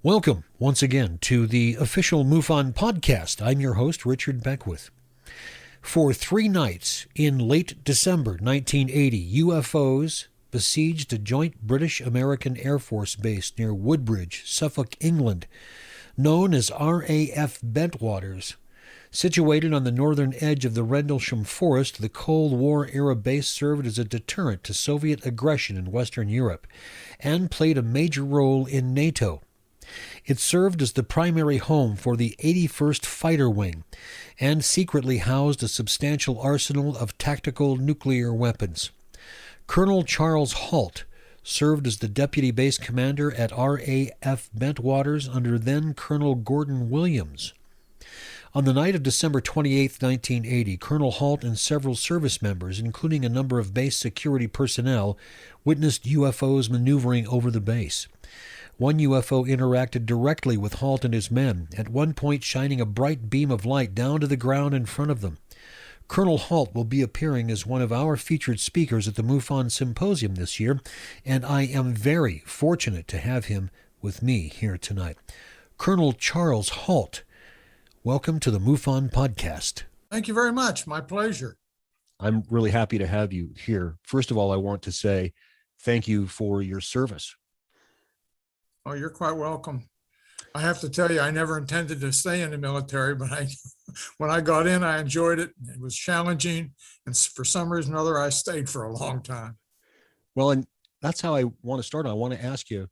Welcome once again to the official MUFON podcast. I'm your host, Richard Beckwith. For 3 nights in late December 1980, UFOs besieged a joint British-American Air Force base near Woodbridge, Suffolk, England, known as RAF Bentwaters. Situated on the northern edge of the Rendelsham Forest, the Cold War-era base served as a deterrent to Soviet aggression in Western Europe and played a major role in NATO. It served as the primary home for the 81st Fighter Wing and secretly housed a substantial arsenal of tactical nuclear weapons. Colonel Charles Halt served as the deputy base commander at RAF Bentwaters under then Colonel Gordon Williams. On the night of December 28, 1980, Colonel Halt and several service members, including a number of base security personnel, witnessed UFOs maneuvering over the base. One UFO interacted directly with Halt and his men, at one point shining a bright beam of light down to the ground in front of them. Colonel Halt will be appearing as one of our featured speakers at the MUFON Symposium this year, and I am very fortunate to have him with me here tonight. Colonel Charles Halt, welcome to the MUFON podcast. Thank you very much. My pleasure. I'm really happy to have you here. First of all, I want to say thank you for your service. Oh, you're quite welcome. I have to tell you, I never intended to stay in the military, but when I got in, I enjoyed it. It was challenging, and for some reason or other, I stayed for a long time. Well, and that's how I want to start. I want to ask you,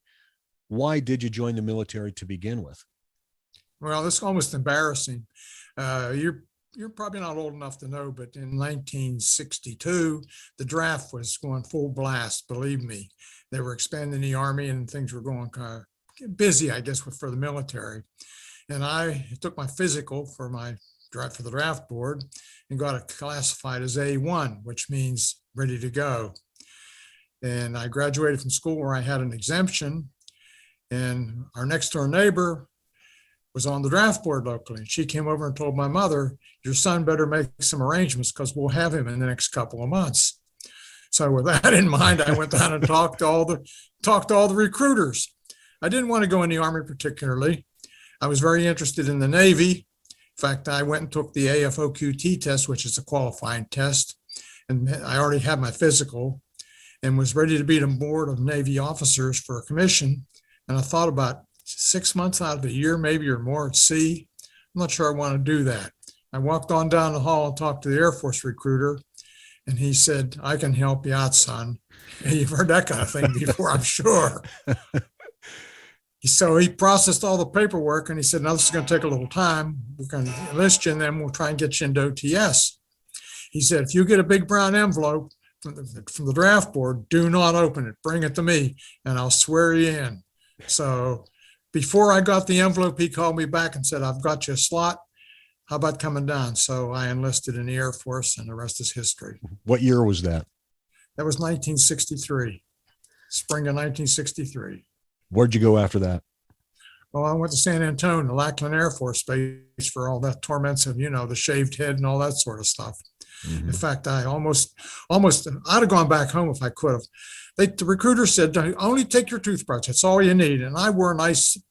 why did you join the military to begin with? Well, it's almost embarrassing. You're probably not old enough to know, but in 1962, the draft was going full blast. Believe me, they were expanding the Army and things were going kind of busy, I guess, for the military. And I took my physical for the draft board and got it classified as A1, which means ready to go. And I graduated from school where I had an exemption, and our next door neighbor was on the draft board locally. And she came over and told my mother, your son better make some arrangements because we'll have him in the next couple of months. So with that in mind, I went down and talked to all the recruiters. I didn't want to go in the Army particularly. I was very interested in the Navy. In fact, I went and took the AFOQT test, which is a qualifying test. And I already had my physical and was ready to be on board of Navy officers for a commission. And I thought about 6 months out of a year, maybe or more at sea. I'm not sure I want to do that. I walked on down the hall and talked to the Air Force recruiter, and he said, I can help you out, son. And you've heard that kind of thing before, I'm sure. So he processed all the paperwork, and he said, now this is going to take a little time. We're going to enlist you, and then we'll try and get you into OTS. He said, if you get a big brown envelope from the draft board, do not open it. Bring it to me, and I'll swear you in. So before I got the envelope, he called me back and said, I've got you a slot. How about coming down? So I enlisted in the Air Force, and the rest is history. What year was that? That was 1963, spring of 1963. Where'd you go after that? Well, I went to San Antonio, Lackland Air Force Base for all that torments of, the shaved head and all that sort of stuff. Mm-hmm. In fact, I almost, I'd have gone back home if I could have. The recruiter said, only take your toothbrush. That's all you need. And I wore a nice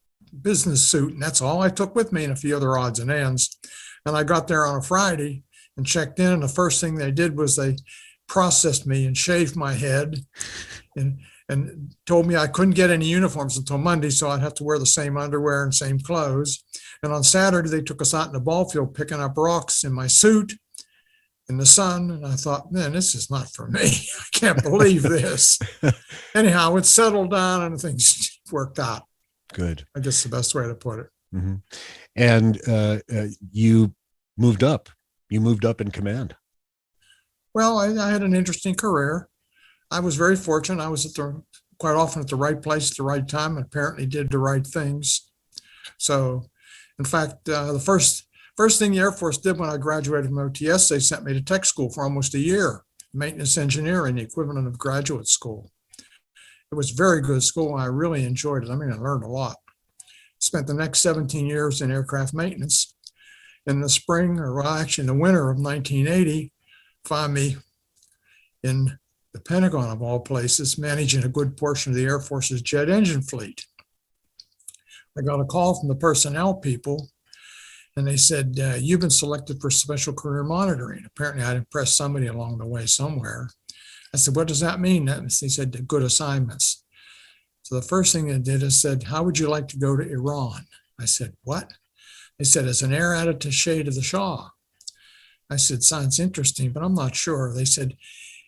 business suit, and that's all I took with me and a few other odds and ends. And I got there on a Friday and checked in. And the first thing they did was they processed me and shaved my head and told me I couldn't get any uniforms until Monday. So I'd have to wear the same underwear and same clothes. And on Saturday, they took us out in the ball field picking up rocks in my suit in the sun. And I thought, man, this is not for me. I can't believe this. Anyhow, it settled down and things worked out. Good. I guess the best way to put it. Mm-hmm. And you moved up. You moved up in command. Well, I had an interesting career. I was very fortunate. I was quite often at the right place at the right time, and apparently did the right things. So, in fact, the first thing the Air Force did when I graduated from OTS, they sent me to tech school for almost a year, maintenance engineering, the equivalent of graduate school. It was very good school. I really enjoyed it. I mean, I learned a lot. Spent the next 17 years in aircraft maintenance. In the spring, or actually in the winter of 1980, found me in the Pentagon, of all places, managing a good portion of the Air Force's jet engine fleet. I got a call from the personnel people, and they said, you've been selected for special career monitoring. Apparently, I'd impressed somebody along the way somewhere. I said, what does that mean? They said, good assignments. So the first thing they did is said, how would you like to go to Iran? I said, what? They said, as an air attaché to the Shah. I said, sounds interesting, but I'm not sure. They said,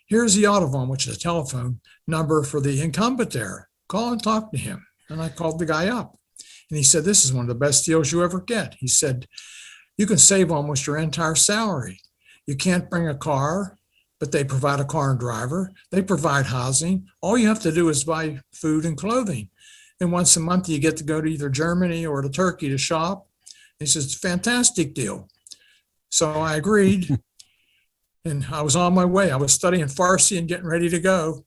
here's the Audubon, which is a telephone number for the incumbent there. Call and talk to him. And I called the guy up. And he said, this is one of the best deals you ever get. He said, you can save almost your entire salary. You can't bring a car, but they provide a car and driver. They provide housing. All you have to do is buy food and clothing. And once a month, you get to go to either Germany or to Turkey to shop. He says, it's a fantastic deal. So I agreed. And I was on my way. I was studying Farsi and getting ready to go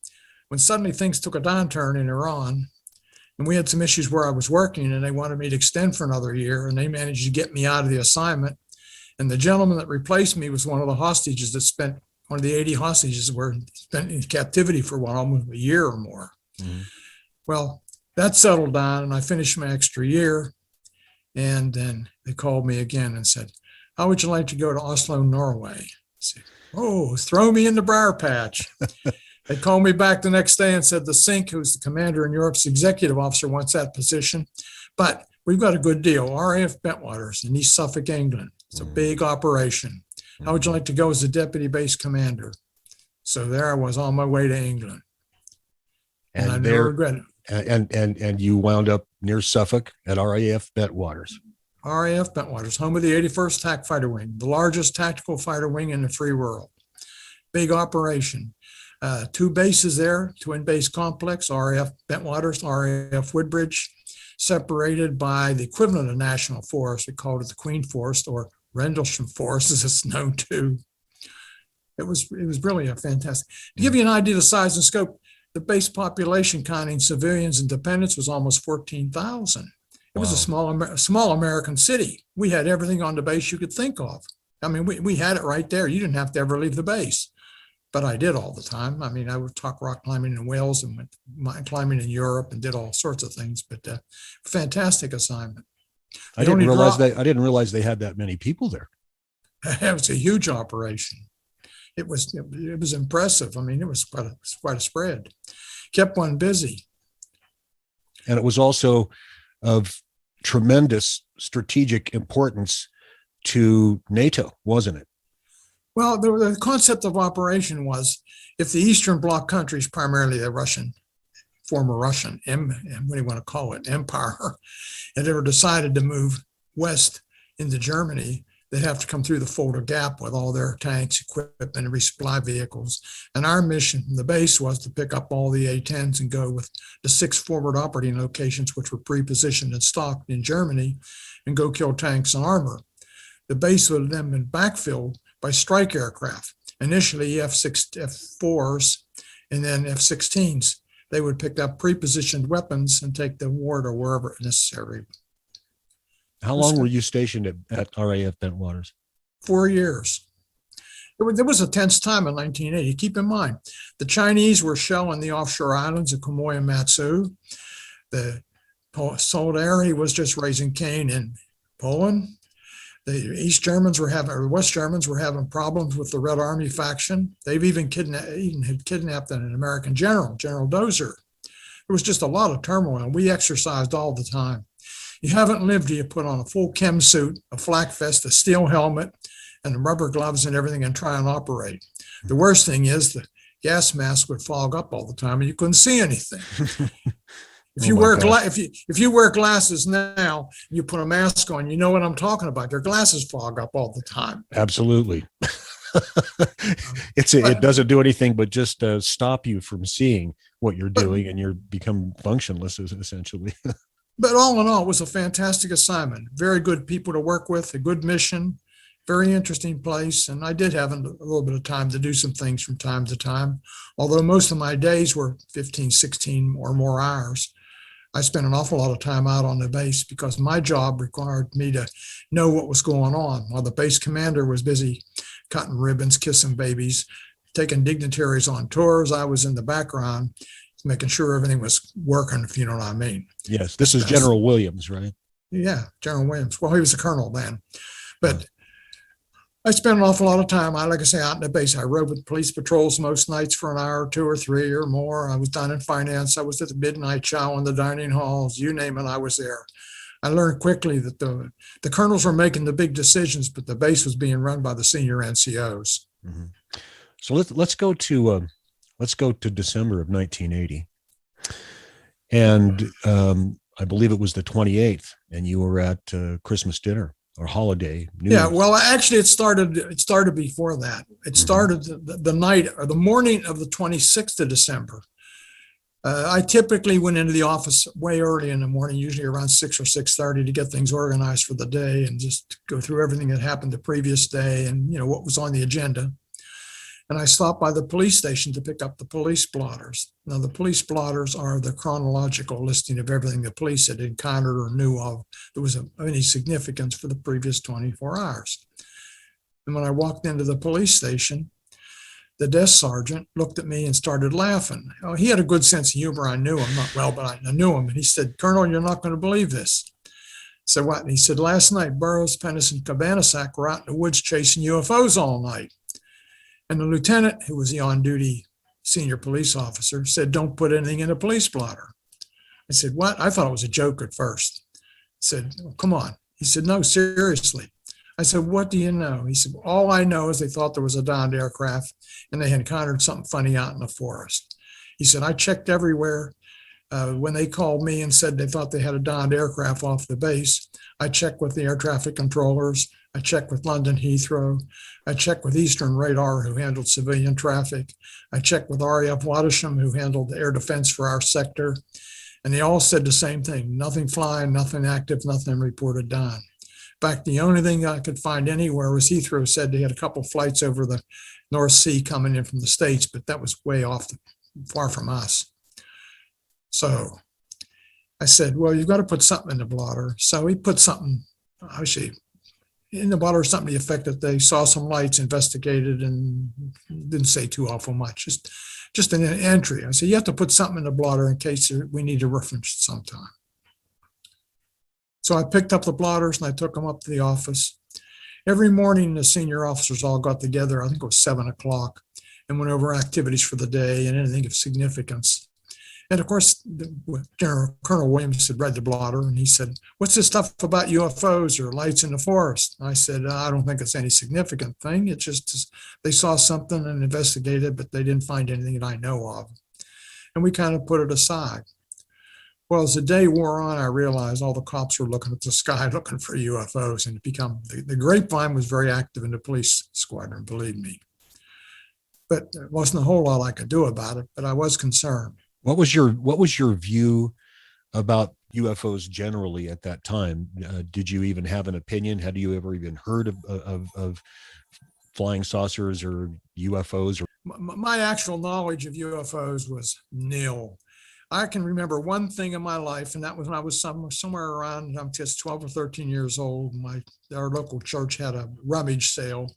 when suddenly things took a downturn in Iran. And we had some issues where I was working, and they wanted me to extend for another year, and they managed to get me out of the assignment. And the gentleman that replaced me was one of the hostages that spent, one of the 80 hostages were spent in captivity for almost a year or more. Mm-hmm. Well, that settled down, and I finished my extra year. And then they called me again and said, how would you like to go to Oslo, Norway? I said, oh, throw me in the briar patch. They called me back the next day and said, the Sink, who's the commander in Europe's executive officer, wants that position. But we've got a good deal, RAF Bentwaters in East Suffolk, England. It's a big operation. How would you like to go as a deputy base commander? So there I was on my way to England. And I never regret it. And you wound up near Suffolk at RAF Bentwaters. RAF Bentwaters, home of the 81st TAC Fighter Wing, the largest tactical fighter wing in the free world. Big operation. 2 bases there, twin base complex, RAF Bentwaters, RAF Woodbridge, separated by the equivalent of National Forest. We called it the Queen Forest, or Rendelsham Forest, as it's known to. It was really a fantastic. To give you an idea of the size and scope, the base population counting civilians and dependents was almost 14,000. It was a small American city. We had everything on the base you could think of. I mean, we had it right there. You didn't have to ever leave the base. But I did all the time. I mean, I would talk rock climbing in Wales and went mountain climbing in Europe and did all sorts of things. But fantastic assignment. I didn't realize they had that many people there. It was a huge operation. It was impressive. I mean, it was quite a spread. Kept one busy. And it was also of tremendous strategic importance to NATO, wasn't it? Well, the concept of operation was if the Eastern Bloc countries, primarily the former Russian, what do you want to call it, empire, had ever decided to move west into Germany, they'd have to come through the Fulda Gap with all their tanks, equipment, and resupply vehicles. And our mission from the base was to pick up all the A-10s and go with the 6 forward operating locations, which were pre-positioned and stocked in Germany, and go kill tanks and armor. The base would have then been backfilled by strike aircraft, initially F-4s and then F-16s. They would pick up pre-positioned weapons and take the war to wherever necessary. How long were you stationed at RAF Bentwaters? 4 years. There was a tense time in 1980. Keep in mind, the Chinese were shelling the offshore islands of Quemoy and Matsu. The Solidarity was just raising Cain in Poland. The West Germans were having problems with the Red Army faction. They've even had kidnapped an American general, General Dozer. There was just a lot of turmoil. We exercised all the time. You haven't lived till you put on a full chem suit, a flak vest, a steel helmet, and rubber gloves and everything and try and operate. The worst thing is the gas mask would fog up all the time and you couldn't see anything. If you wear glasses now, you put a mask on, you know what I'm talking about. Your glasses fog up all the time. Absolutely. It doesn't do anything but just stop you from seeing what you're doing, and you become functionless essentially. But all in all, it was a fantastic assignment. Very good people to work with, a good mission, very interesting place. And I did have a little bit of time to do some things from time to time. Although most of my days were 15, 16 or more hours. I spent an awful lot of time out on the base because my job required me to know what was going on. While the base commander was busy cutting ribbons, kissing babies, taking dignitaries on tours, I was in the background making sure everything was working, if you know what I mean. Yes, this is General Williams, right? Yeah, General Williams. Well, he was a colonel then. But I spent an awful lot of time, like I say, out in the base. I rode with police patrols most nights for an hour, 2 or 3 or more. I was down in finance. I was at the midnight chow in the dining halls. You name it, I was there. I learned quickly that the colonels were making the big decisions, but the base was being run by the senior NCOs. Mm-hmm. So let's go to December of 1980, and I believe it was the 28th, and you were at Christmas dinner or holiday. New Yeah, Year's. well, actually, it started before that. It started the night or the morning of the 26th of December. I typically went into the office way early in the morning, usually around 6 or 6:30, to get things organized for the day and just go through everything that happened the previous day and what was on the agenda. And I stopped by the police station to pick up the police blotters. Now, the police blotters are the chronological listing of everything the police had encountered or knew of that was of any significance for the previous 24 hours. And when I walked into the police station, the desk sergeant looked at me and started laughing. Oh, he had a good sense of humor. I knew him, not well, but I knew him. And he said, "Colonel, you're not going to believe this." So what? And he said, "Last night, Burroughs, Pennis, and Cabansag were out in the woods chasing UFOs all night." And the lieutenant, who was the on-duty senior police officer, said, "Don't put anything in a police blotter." I said, "What?" I thought it was a joke at first. I said, "Oh, come on." He said, "No, seriously." I said, "What do you know?" He said, "All I know is they thought there was a downed aircraft and they had encountered something funny out in the forest." He said, "I checked everywhere. When they called me and said they thought they had a downed aircraft off the base, I checked with the air traffic controllers. I checked with London Heathrow. I checked with Eastern Radar, who handled civilian traffic. I checked with RAF Wattisham, who handled the air defense for our sector. And they all said the same thing: nothing flying, nothing active, nothing reported down. In fact, the only thing I could find anywhere was Heathrow said they had a couple of flights over the North Sea coming in from the States, but that was way off, far from us." So I said, "Well, you've got to put something in the blotter." So he put something, actually, in the blotter, something to the effect that they saw some lights, investigated, and didn't say too awful much. Just an entry. I said, "You have to put something in the blotter in case we need to reference it sometime." So I picked up the blotters and I took them up to the office. Every morning, the senior officers all got together, I think it was 7 o'clock, and went over activities for the day and anything of significance. And of course, Colonel Williams had read the blotter and he said, "What's this stuff about UFOs or lights in the forest?" I said, "I don't think it's any significant thing. It's just they saw something and investigated, but they didn't find anything that I know of." And we kind of put it aside. Well, as the day wore on, I realized all the cops were looking at the sky, looking for UFOs, and the grapevine was very active in the police squadron, believe me. But there wasn't a whole lot I could do about it, but I was concerned. What was your view about UFOs generally at that time? Did you even have an opinion? Had you ever even heard of flying saucers or UFOs? My actual knowledge of UFOs was nil. I can remember one thing in my life, and that was when I was somewhere around, I'm just 12 or 13 years old. Our local church had a rummage sale,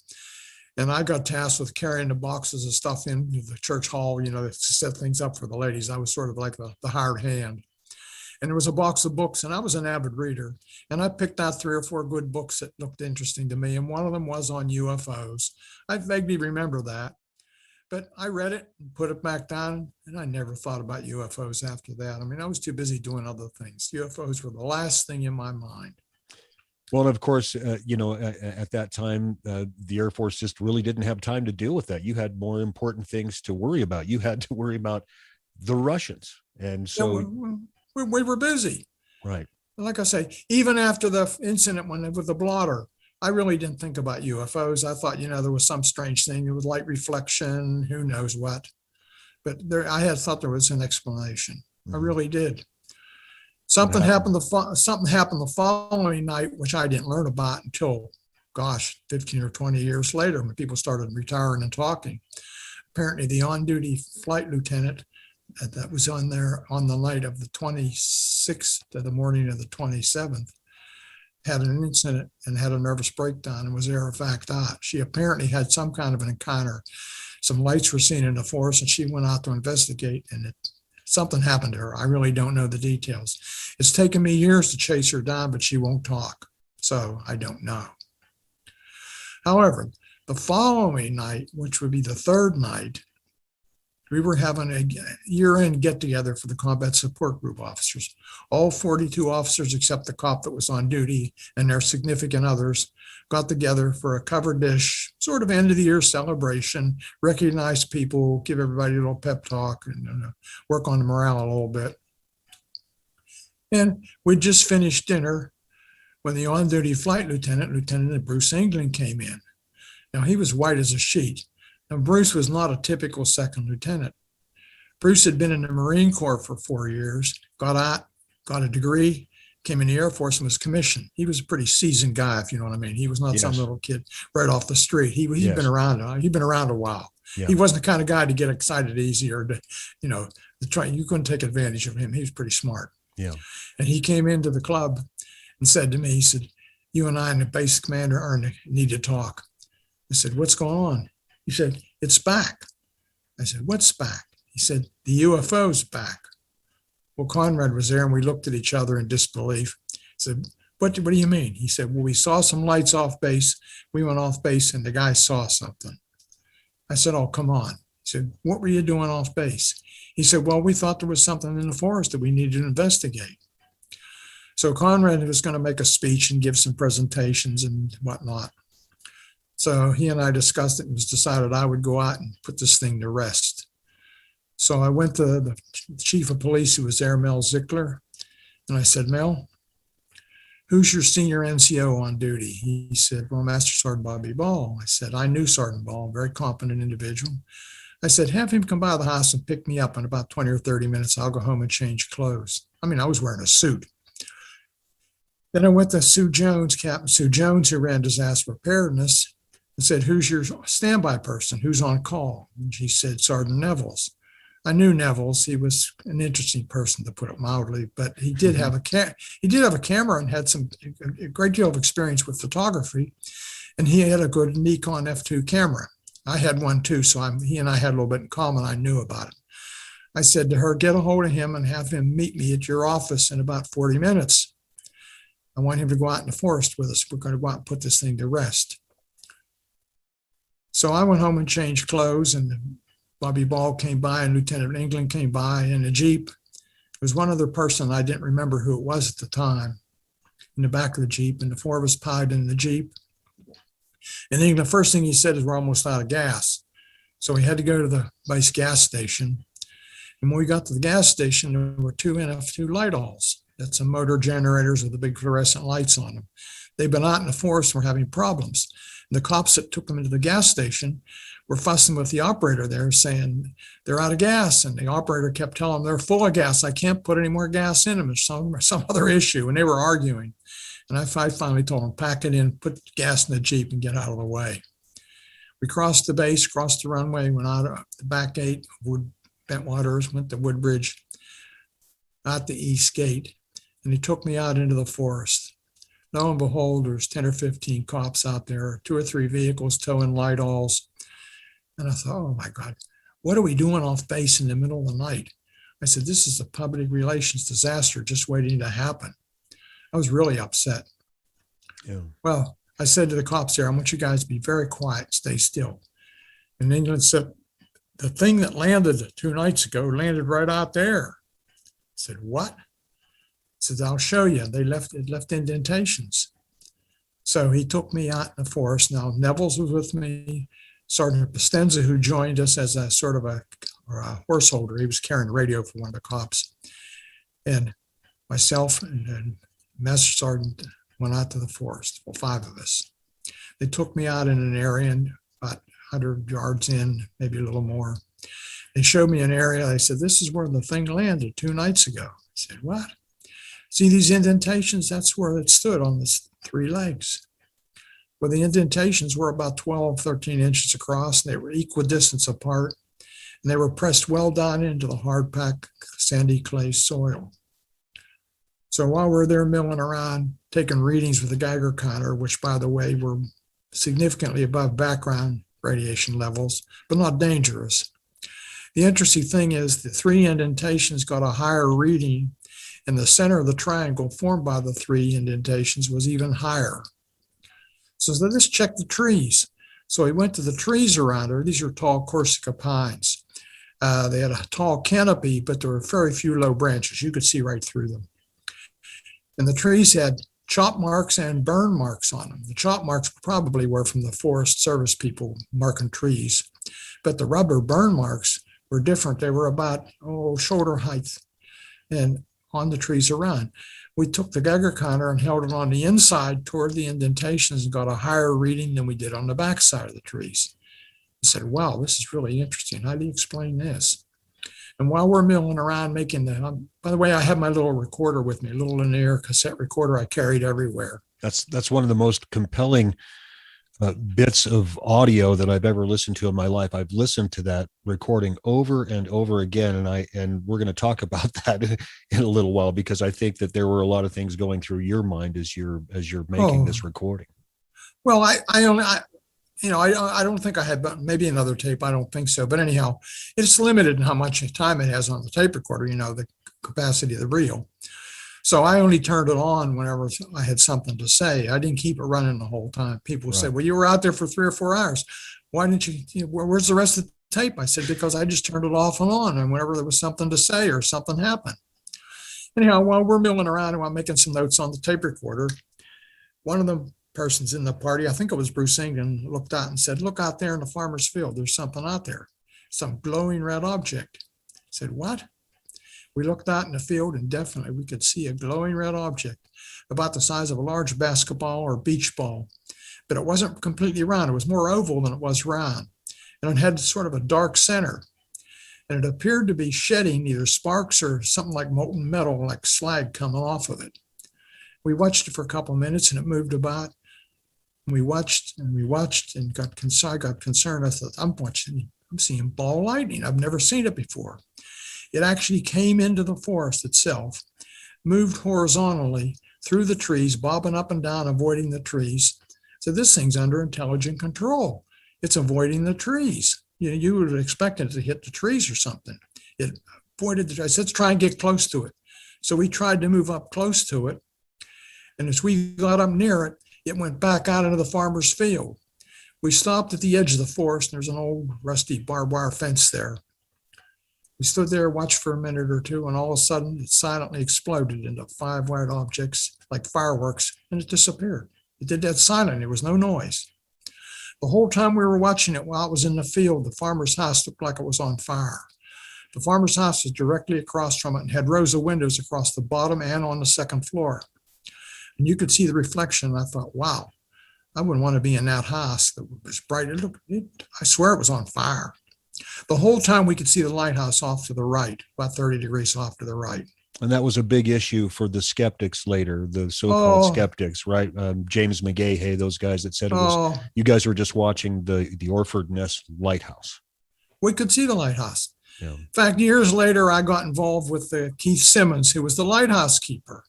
and I got tasked with carrying the boxes of stuff into the church hall, to set things up for the ladies. I was sort of like the hired hand. And there was a box of books, and I was an avid reader. And I picked out 3 or 4 good books that looked interesting to me, and one of them was on UFOs. I vaguely remember that. But I read it and put it back down, and I never thought about UFOs after that. I mean, I was too busy doing other things. UFOs were the last thing in my mind. Well, and of course, at that time, the Air Force just really didn't have time to deal with that. You had more important things to worry about. You had to worry about the Russians. And so we were busy. Right. Like I say, even after the incident with the blotter, I really didn't think about UFOs. I thought, there was some strange thing. It was light reflection, who knows what. But I had thought there was an explanation. Mm-hmm. I really did. Something happened the following night, which I didn't learn about until, 15 or 20 years later, when people started retiring and talking. Apparently, the on-duty flight lieutenant that was on there on the night of the 26th to the morning of the 27th had an incident and had a nervous breakdown and was out. She apparently had some kind of an encounter. Some lights were seen in the forest, and she went out to investigate, and something happened to her. I really don't know the details. It's taken me years to chase her down, but she won't talk. So I don't know. However, the following night, which would be the third night, we were having a year-end get-together for the combat support group officers. All 42 officers, except the cop that was on duty and their significant others, got together for a covered dish, sort of end-of-the-year celebration, recognize people, give everybody a little pep talk, and work on the morale a little bit. And we just finished dinner when the on-duty flight lieutenant, Lieutenant Bruce England, came in. Now, he was white as a sheet. Now, Bruce was not a typical second lieutenant. Bruce had been in the Marine Corps for 4 years, got out, got a degree, came in the Air Force and was commissioned. He was a pretty seasoned guy, if you know what I mean. He was not some little kid right off the street. He'd been around. He'd been around a while. Yeah. He wasn't the kind of guy to get excited easy or to, you couldn't take advantage of him. He was pretty smart. Yeah. And he came into the club and said to me, he said, "You and I and the base commander need to talk." I said, "What's going on?" He said, "It's back." I said, "What's back?" He said, "The UFO's back." Well, Conrad was there and we looked at each other in disbelief. I said, what do you mean? He said, "Well, we saw some lights off base. We went off base and the guy saw something." I said, "Oh, come on." He said, "What were you doing off base?" He said, "Well, we thought there was something in the forest that we needed to investigate." So Conrad was going to make a speech and give some presentations and whatnot. So he and I discussed it and it was decided I would go out and put this thing to rest. So I went to the chief of police who was there, Mel Zickler, and I said, "Mel, who's your senior NCO on duty?" He said, "Well, Master Sergeant Bobby Ball." I said, "I knew Sergeant Ball, a very competent individual." I said, "Have him come by the house and pick me up in about 20 or 30 minutes. I'll go home and change clothes." I mean, I was wearing a suit. Then I went to Sue Jones, Captain Sue Jones, who ran disaster preparedness, and said, "Who's your standby person? Who's on call?" And she said, "Sergeant Nevels." I knew Nevels. He was an interesting person, to put it mildly, but he did have a camera and had a great deal of experience with photography, and he had a good Nikon F2 camera. I had one too, so he and I had a little bit in common. I knew about it. I said to her, "Get a hold of him and have him meet me at your office in about 40 minutes. I want him to go out in the forest with us. We're going to go out and put this thing to rest." So I went home and changed clothes, and Bobby Ball came by and Lieutenant England came by in a Jeep. There was one other person, I didn't remember who it was at the time, in the back of the Jeep, and the four of us piled in the Jeep. And then the first thing he said is, "We're almost out of gas." So we had to go to the base gas station. And when we got to the gas station, there were two NF2 light alls. That's some motor generators with the big fluorescent lights on them. They've been out in the forest and were having problems. And the cops that took them into the gas station were fussing with the operator there, saying they're out of gas. And the operator kept telling them they're full of gas. I can't put any more gas in them. There's some other issue. And they were arguing. And I finally told them, "Pack it in, put gas in the Jeep and get out of the way." We crossed the base, crossed the runway, went out of the back gate, Bentwaters, went to Woodbridge, out the east gate. And he took me out into the forest. Lo and behold, there's 10 or 15 cops out there, 2 or 3 vehicles towing light alls. And I thought, "Oh my God, what are we doing off base in the middle of the night?" I said, "This is a public relations disaster just waiting to happen." I was really upset. Yeah. Well, I said to the cops there, "I want you guys to be very quiet, stay still." And England said, "The thing that landed 2 nights ago landed right out there." I said, "What?" I said, "I'll show you." It left indentations. So he took me out in the forest. Now Nevels was with me, Sergeant Pastenza, who joined us as a sort of a horse holder. He was carrying the radio for one of the cops. And myself and Master Sergeant went out to the forest, well, 5 of us. They took me out in an area and about 100 yards in, maybe a little more. They showed me an area. They said, "This is where the thing landed 2 nights ago." I said, "What?" "See these indentations? That's where it stood on its 3 legs." Well, the indentations were about 12, 13 inches across. And they were equidistant apart. And they were pressed well down into the hard packed sandy clay soil. So while we're there milling around, taking readings with the Geiger counter, which, by the way, were significantly above background radiation levels, but not dangerous, The interesting thing is the 3 indentations got a higher reading, and the center of the triangle formed by the 3 indentations was even higher. So let's check the trees. So he went to the trees around her. These are tall Corsica pines. They had a tall canopy, but there were very few low branches. You could see right through them. And the trees had chop marks and burn marks on them. The chop marks probably were from the Forest Service people marking trees, but the rubber burn marks were different. They were about shoulder height and on the trees around. We took the Geiger counter and held it on the inside toward the indentations and got a higher reading than we did on the back side of the trees. I said, wow, this is really interesting. How do you explain this? And while we're milling around making by the way, I have my little recorder with me, a little linear cassette recorder I carried everywhere. That's one of the most compelling bits of audio that I've ever listened to in my life. I've listened to that recording over and over again, and we're going to talk about that in a little while, because I think that there were a lot of things going through your mind as you're making this recording. Well, I don't think I had, but maybe another tape. I don't think so. But anyhow, it's limited in how much time it has on the tape recorder, the capacity of the reel. So I only turned it on whenever I had something to say. I didn't keep it running the whole time. People said, well, you were out there for 3 or 4 hours. Why didn't you, where's the rest of the tape? I said, because I just turned it off and on. And whenever there was something to say or something happened. Anyhow, while we're milling around and I'm making some notes on the tape recorder, one of the persons in the party, I think it was Bruce England, looked out and said, look out there in the farmer's field. There's something out there, some glowing red object. I said, what? We looked out in the field and definitely we could see a glowing red object about the size of a large basketball or beach ball, but it wasn't completely round. It was more oval than it was round, and it had sort of a dark center, and it appeared to be shedding either sparks or something like molten metal, like slag coming off of it. We watched it for a couple of minutes and it moved about. We watched and got concerned. I thought, I'm seeing ball lightning. I've never seen it before. It actually came into the forest itself, moved horizontally through the trees, bobbing up and down, avoiding the trees. So this thing's under intelligent control. It's avoiding the trees. You would expect it to hit the trees or something. It avoided the trees. Let's try and get close to it. So we tried to move up close to it. And as we got up near it, it went back out into the farmer's field. We stopped at the edge of the forest. There's an old rusty barbed wire fence there. We stood there, watched for a minute or two, and all of a sudden it silently exploded into 5 white objects like fireworks, and it disappeared. It did that silently. There was no noise. The whole time we were watching it while it was in the field, the farmer's house looked like it was on fire. The farmer's house was directly across from it and had rows of windows across the bottom and on the second floor. And you could see the reflection. I thought, wow, I wouldn't want to be in that house that was bright. I swear it was on fire. The whole time we could see the lighthouse off to the right, about 30 degrees off to the right. And that was a big issue for the skeptics later, the so-called skeptics, right? James McGahey, those guys that said it was, you guys were just watching the Orford Ness lighthouse. We could see the lighthouse. Yeah. In fact, years later, I got involved with Keith Simmons, who was the lighthouse keeper.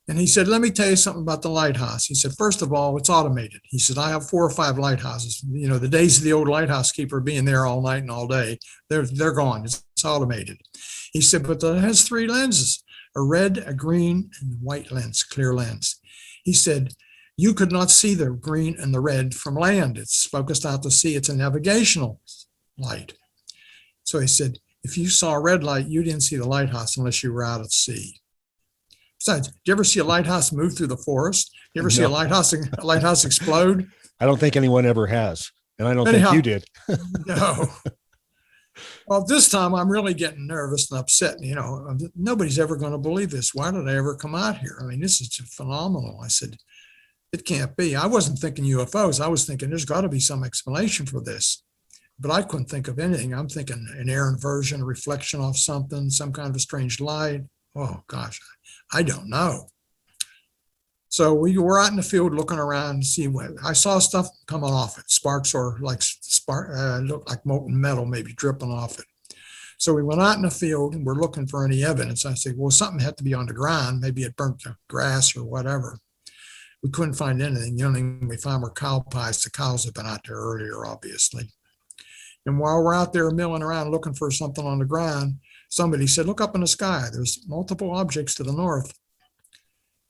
And he said, let me tell you something about the lighthouse. He said, first of all, it's automated. He said, I have 4 or 5 lighthouses. The days of the old lighthouse keeper being there all night and all day, they're gone. It's automated. He said, but it has 3 lenses, a red, a green, and white lens, clear lens. He said, you could not see the green and the red from land. It's focused out to sea. It's a navigational light. So he said, if you saw a red light, you didn't see the lighthouse unless you were out at sea. Besides, did you ever see a lighthouse move through the forest? You ever see a lighthouse explode? I don't think anyone ever has. And I don't think you did. No. Well, this time I'm really getting nervous and upset. Nobody's ever going to believe this. Why did I ever come out here? I mean, this is phenomenal. I said, it can't be. I wasn't thinking UFOs. I was thinking there's got to be some explanation for this. But I couldn't think of anything. I'm thinking an air inversion, a reflection off something, some kind of a strange light. Oh, gosh, I don't know. So we were out in the field looking around to see what I saw stuff coming off it, sparks or looked like molten metal maybe dripping off it. So we went out in the field and we're looking for any evidence. I said, well, something had to be on the ground. Maybe it burnt the grass or whatever. We couldn't find anything. The only thing we found were cow pies. The cows had been out there earlier, obviously. And while we're out there milling around looking for something on the ground, somebody said, look up in the sky. There's multiple objects to the north.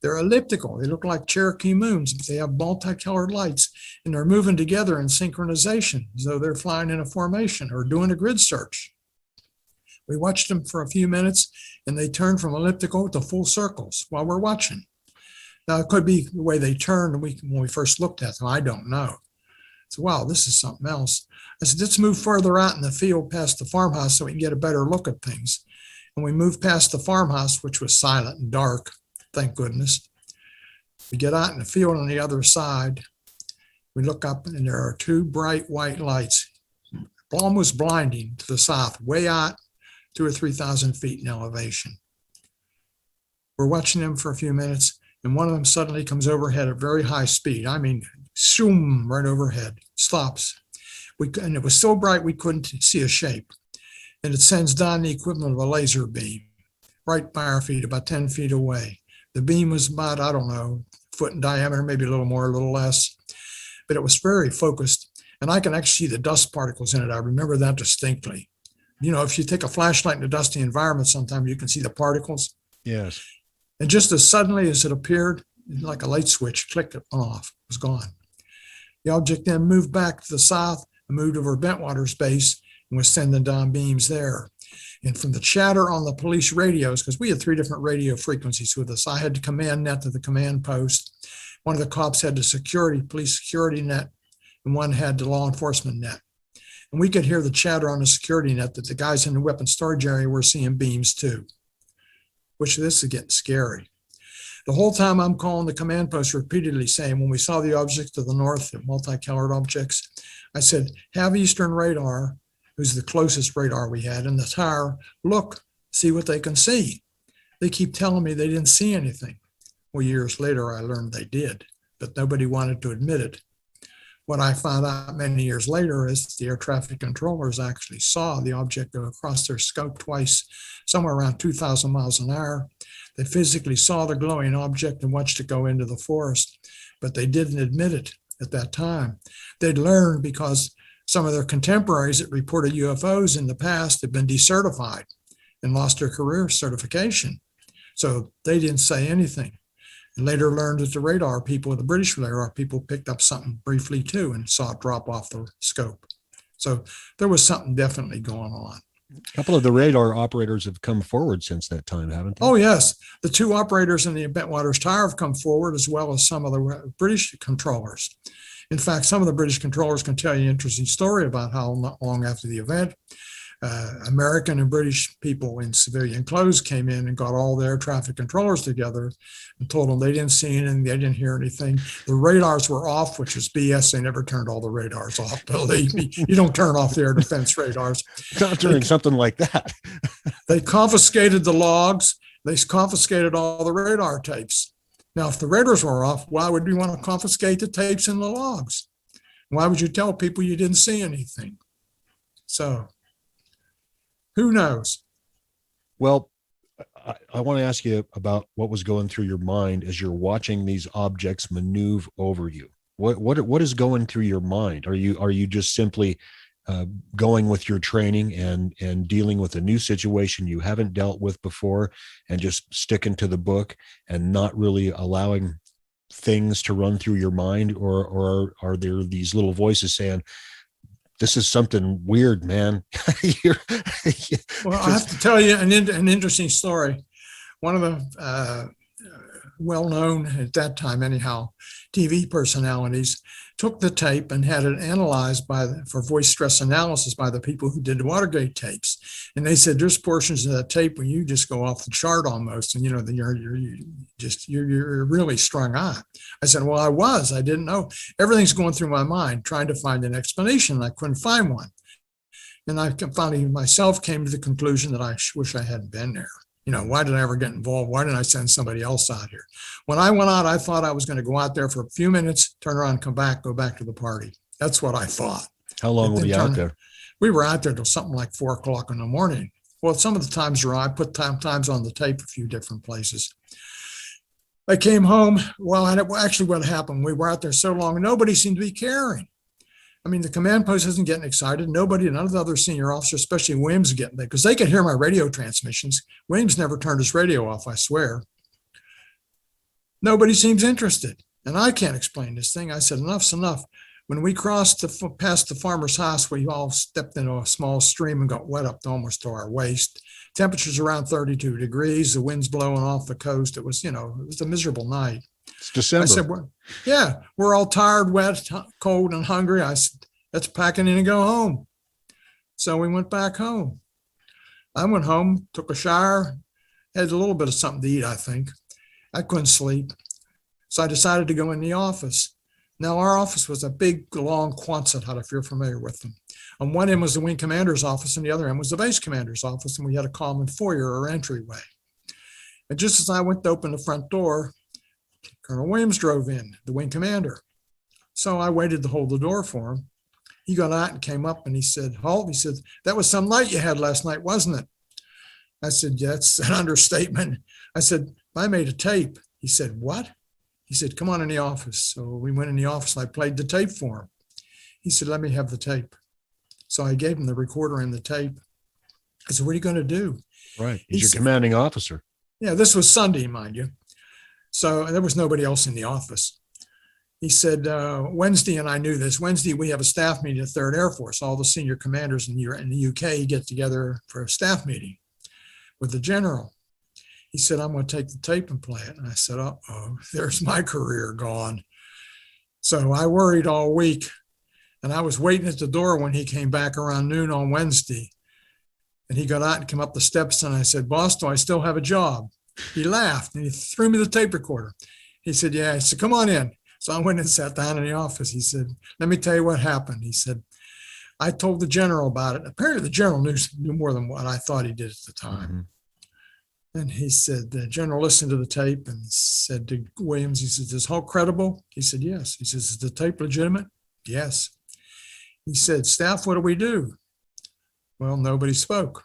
They're elliptical. They look like Cherokee moons, but they have multicolored lights, and they're moving together in synchronization, as though they're flying in a formation or doing a grid search. We watched them for a few minutes, and they turned from elliptical to full circles while we're watching. Now, it could be the way they turned when we first looked at them. I don't know. So, wow, this is something else. I said, let's move further out in the field past the farmhouse so we can get a better look at things. And we moved past the farmhouse, which was silent and dark. Thank goodness. We get out in the field on the other side. We look up and there are two bright white lights, almost blinding to the south, way out 2,000 or 3,000 feet in elevation. We're watching them for a few minutes, and one of them suddenly comes overhead at very high speed. I mean, zoom, right overhead, stops. And it was so bright we couldn't see a shape. And it sends down the equivalent of a laser beam right by our feet, about 10 feet away. The beam was about, I don't know, a foot in diameter, maybe a little more, a little less, but it was very focused. And I can actually see the dust particles in it. I remember that distinctly. You know, if you take a flashlight in a dusty environment, sometimes you can see the particles. Yes. And just as suddenly as it appeared, like a light switch, clicked it off, it was gone. The object then moved back to the south and moved over Bentwater's base and was sending down beams there. And from the chatter on the police radios, because we had 3 different radio frequencies with us, I had the command net to the command post. One of the cops had the police security net, and one had the law enforcement net. And we could hear the chatter on the security net that the guys in the weapons storage area were seeing beams too, which this is getting scary. The whole time I'm calling the command post repeatedly saying, when we saw the objects to the north, the multicolored objects, I said, have Eastern Radar, who's the closest radar we had in the tower, look, see what they can see. They keep telling me they didn't see anything. Well, years later, I learned they did, but nobody wanted to admit it. What I found out many years later is the air traffic controllers actually saw the object go across their scope twice, somewhere around 2,000 miles an hour. They physically saw the glowing object and watched it go into the forest, but they didn't admit it at that time. They'd learned because some of their contemporaries that reported UFOs in the past had been decertified and lost their career certification. So they didn't say anything. And later learned that the British radar people picked up something briefly too and saw it drop off the scope. So there was something definitely going on. A couple of the radar operators have come forward since that time, haven't they? Oh, yes. The 2 operators in the Bentwaters Tower have come forward, as well as some of the British controllers. In fact, some of the British controllers can tell you an interesting story about how not long after the event, American and British people in civilian clothes came in and got all their traffic controllers together and told them they didn't see anything, they didn't hear anything. The radars were off, which is BS. They never turned all the radars off. Believe me, you don't turn off the air defense radars. Not during something like that. They confiscated the logs. They confiscated all the radar tapes. Now, if the radars were off, why would we want to confiscate the tapes and the logs? Why would you tell people you didn't see anything? So, who knows? Well, I want to ask you about what was going through your mind as you're watching these objects maneuver over you. What is going through your mind? Are you just simply going with your training and dealing with a new situation you haven't dealt with before and just sticking to the book and not really allowing things to run through your mind, or are there these little voices saying, this is something weird, man? Well, I have to tell you an interesting story. One of the well-known, at that time anyhow, TV personalities took the tape and had it analyzed for voice stress analysis by the people who did the Watergate tapes. And they said, there's portions of that tape when you just go off the chart almost, and then you're really strung out. I said, well, I didn't know. Everything's going through my mind, trying to find an explanation, and I couldn't find one. And I finally myself came to the conclusion that I wish I hadn't been there. Why did I ever get involved? Why didn't I send somebody else out here? When I went out, I thought I was going to go out there for a few minutes, turn around, come back, go back to the party. That's what I thought. How long were you out there? We were out there till something like 4 o'clock in the morning. Well, some of the times I put times on the tape a few different places. I came home. Well, actually what happened, we were out there so long, nobody seemed to be caring. I mean, the command post isn't getting excited. None of the other senior officers, especially Williams, are getting there because they could hear my radio transmissions. Williams never turned his radio off, I swear. Nobody seems interested. And I can't explain this thing. I said, enough's enough. When we crossed past the farmer's house, we all stepped into a small stream and got wet up to almost to our waist. Temperatures around 32 degrees. The wind's blowing off the coast. It was, it was a miserable night. It's December. I said, we're all tired, wet, cold, and hungry. I said, let's pack it in and go home. So we went back home. I went home, took a shower, had a little bit of something to eat, I think. I couldn't sleep. So I decided to go in the office. Now, our office was a big, long Quonset hut, if you're familiar with them. On one end was the wing commander's office, and the other end was the base commander's office, and we had a common foyer or entryway. And just as I went to open the front door, Colonel Williams drove in, the wing commander. So I waited to hold the door for him. He got out and came up and he said, Halt, he said, that was some night you had last night, wasn't it? I said, yeah, that's an understatement. I said, I made a tape. He said, what? He said, come on in the office. So we went in the office and I played the tape for him. He said, let me have the tape. So I gave him the recorder and the tape. I said, what are you going to do? Right. He's your commanding officer. Yeah, this was Sunday, mind you. So there was nobody else in the office. He said, Wednesday, and I knew this, Wednesday we have a staff meeting at 3rd Air Force. All the senior commanders in the UK get together for a staff meeting with the general. He said, I'm going to take the tape and play it. And I said, uh-oh, there's my career gone. So I worried all week. And I was waiting at the door when he came back around noon on Wednesday. And he got out and came up the steps. And I said, boss, do I still have a job? He laughed and he threw me the tape recorder. He said, yeah. He said, come on in. So I went and sat down in the office. He said, let me tell you what happened. He said, I told the general about it. Apparently the general knew more than what I thought he did at the time. Mm-hmm. And he said, the general listened to the tape and said to Williams, he says, is Halt credible? He said, yes. He says, is the tape legitimate? Yes. He said, staff, what do we do? Well, nobody spoke.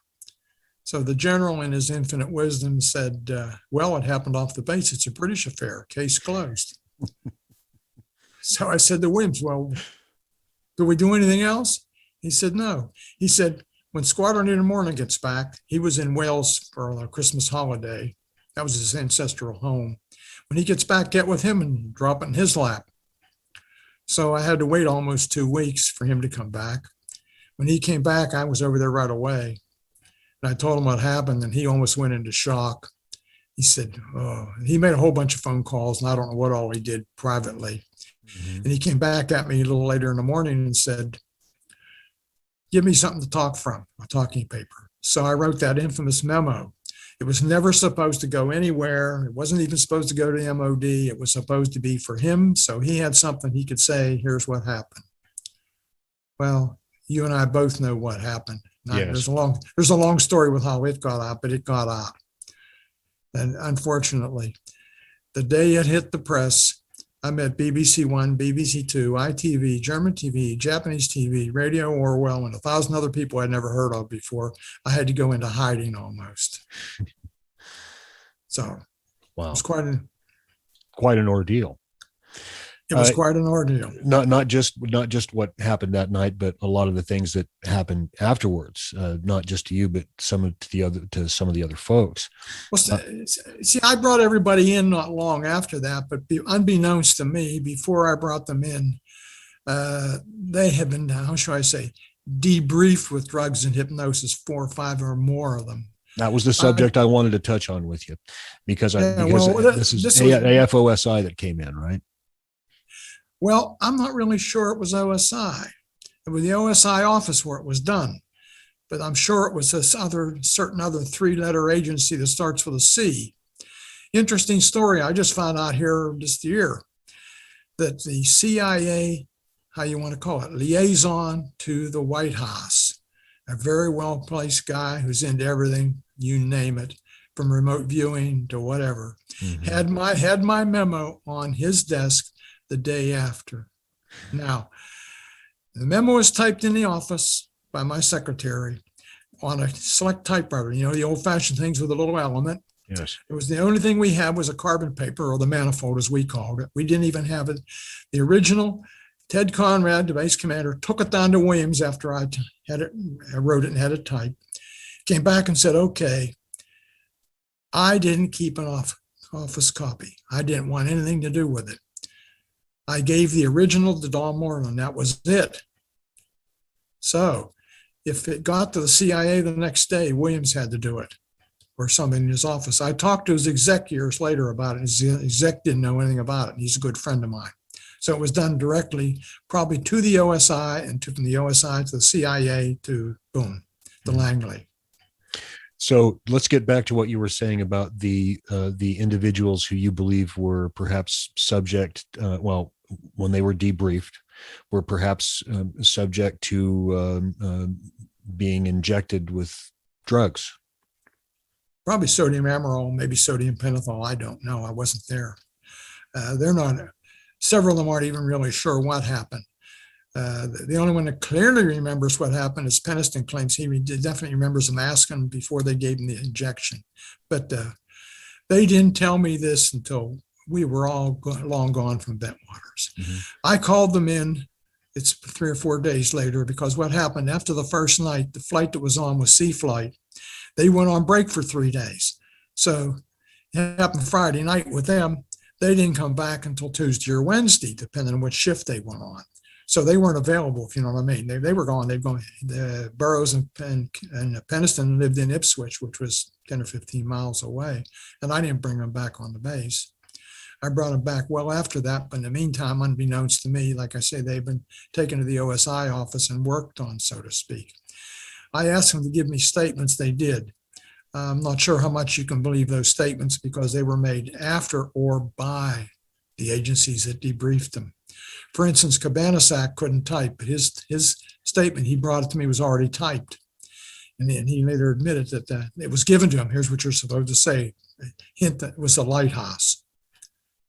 So the general in his infinite wisdom said, well, it happened off the base. It's a British affair, case closed. So I said to Williams, well, do we do anything else? He said, no. He said, when Squadron in the Morning gets back, he was in Wales for a Christmas holiday. That was his ancestral home. When he gets back, get with him and drop it in his lap. So I had to wait almost 2 weeks for him to come back. When he came back, I was over there right away. And I told him what happened, and he almost went into shock. He said, oh, he made a whole bunch of phone calls, and I don't know what all he did privately. Mm-hmm. And he came back at me a little later in the morning and said, give me something to talk from, a talking paper. So I wrote that infamous memo. It was never supposed to go anywhere. It wasn't even supposed to go to the MOD. It was supposed to be for him. So he had something he could say, here's what happened. Well, you and I both know what happened. Yes. There's a long story with how it got out, but it got out. And unfortunately, the day it hit the press, I met BBC One, BBC Two, ITV, German TV, Japanese TV, Radio Orwell, and 1,000 other people I'd never heard of before. I had to go into hiding almost. So, wow, it was quite an ordeal. It was quite an ordeal. Not just what happened that night, but a lot of the things that happened afterwards. Not just to you, but some of the other folks. Well, see, I brought everybody in not long after that, but unbeknownst to me, before I brought them in, they had been, how shall I say, debriefed with drugs and hypnosis, 4 or 5 or more of them. That was the subject I wanted to touch on with you, because this is AFOSI that came in, right? Well, I'm not really sure it was OSI. It was the OSI office where it was done, but I'm sure it was this certain other 3-letter agency that starts with a C. Interesting story. I just found out here this year that the CIA, how you want to call it, liaison to the White House, a very well-placed guy who's into everything, you name it, from remote viewing to whatever, had my memo on his desk the day after. Now, the memo was typed in the office by my secretary on a select typewriter, the old-fashioned things with a little element. Yes. It was the only thing we had was a carbon paper, or the manifold as we called it. We didn't even have it. The original Ted Conrad, the base commander, took it down to Williams after I wrote it and had it typed. Came back and said, okay, I didn't keep an office copy. I didn't want anything to do with it. I gave the original to Don Moreland. That was it. So if it got to the CIA the next day, Williams had to do it, or somebody in his office. I talked to his exec years later about it. His exec didn't know anything about it. He's a good friend of mine. So it was done directly, probably to the OSI, and from the OSI to the CIA to, boom, the Langley. So let's get back to what you were saying about the individuals who you believe were perhaps subject, when they were debriefed, were perhaps subject to being injected with drugs. Probably sodium amyral, maybe sodium pentothal. I don't know. I wasn't there. They're not. Several of them aren't even really sure what happened. The only one that clearly remembers what happened is Peniston claims he definitely remembers them asking before they gave him the injection. But they didn't tell me this until we were all long gone from Bentwaters. Mm-hmm. I called them in. It's 3 or 4 days later, because what happened after the first night, the flight that was on was sea flight. They went on break for 3 days. So it happened Friday night with them. They didn't come back until Tuesday or Wednesday, depending on which shift they went on. So they weren't available, if you know what I mean. They were gone. They've gone. The Burroughs and Peniston lived in Ipswich, which was 10 or 15 miles away. And I didn't bring them back on the base. I brought them back well after that. But in the meantime, unbeknownst to me, like I say, they've been taken to the OSI office and worked on, so to speak. I asked them to give me statements. They did. I'm not sure how much you can believe those statements, because they were made after or by the agencies that debriefed them. For instance, Cabanas couldn't type, but his statement, he brought it to me, was already typed. And then he later admitted that it was given to him. Here's what you're supposed to say. Hint that it was a lighthouse.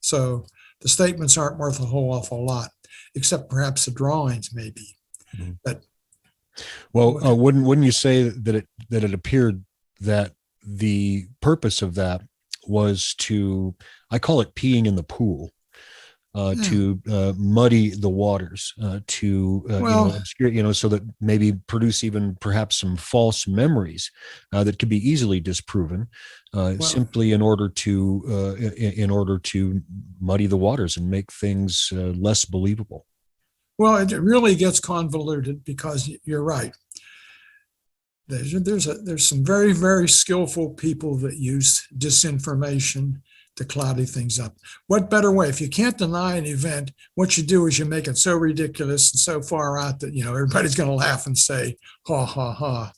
So the statements aren't worth a whole awful lot, except perhaps the drawings maybe. Mm-hmm. But wouldn't you say that it appeared that the purpose of that was to, I call it peeing in the pool, to muddy the waters, obscure, so that maybe produce even perhaps some false memories that could be easily disproven, simply in order to muddy the waters and make things less believable? Well, it really gets convoluted, because you're right. There's some very, very skillful people that use disinformation to cloudy things up. What better way? If you can't deny an event, what you do is you make it so ridiculous and so far out that, everybody's going to laugh and say, ha, ha, ha.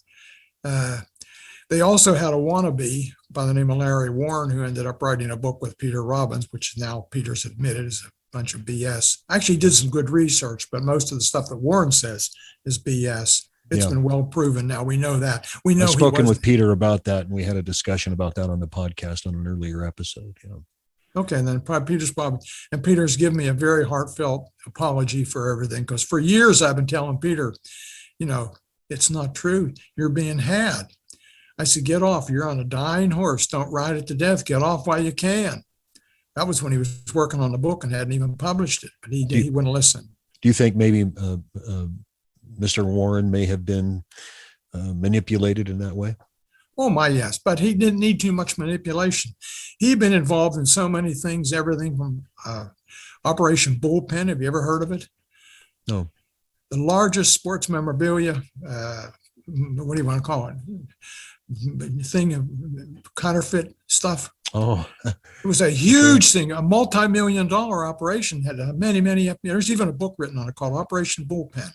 They also had a wannabe by the name of Larry Warren, who ended up writing a book with Peter Robbins, which now Peter's admitted is a bunch of BS. Actually did some good research, but most of the stuff that Warren says is BS. It's been well proven now. We know that. We know. I've spoken with Peter about that, and we had a discussion about that on the podcast on an earlier episode. Okay, and then Peter's given me a very heartfelt apology for everything, because for years I've been telling Peter, it's not true. You're being had. I said, get off. You're on a dying horse. Don't ride it to death. Get off while you can. That was when he was working on the book and hadn't even published it, but he wouldn't listen. Do you think maybe Mr. Warren may have been manipulated in that way? Oh my, yes, but he didn't need too much manipulation. He'd been involved in so many things, everything from Operation Bullpen. Have you ever heard of it? No. The largest sports memorabilia, what do you want to call it? Thing of counterfeit stuff. Oh, it was a huge thing, a multi-million-dollar operation. Had many. There's even a book written on it called Operation Bullpen.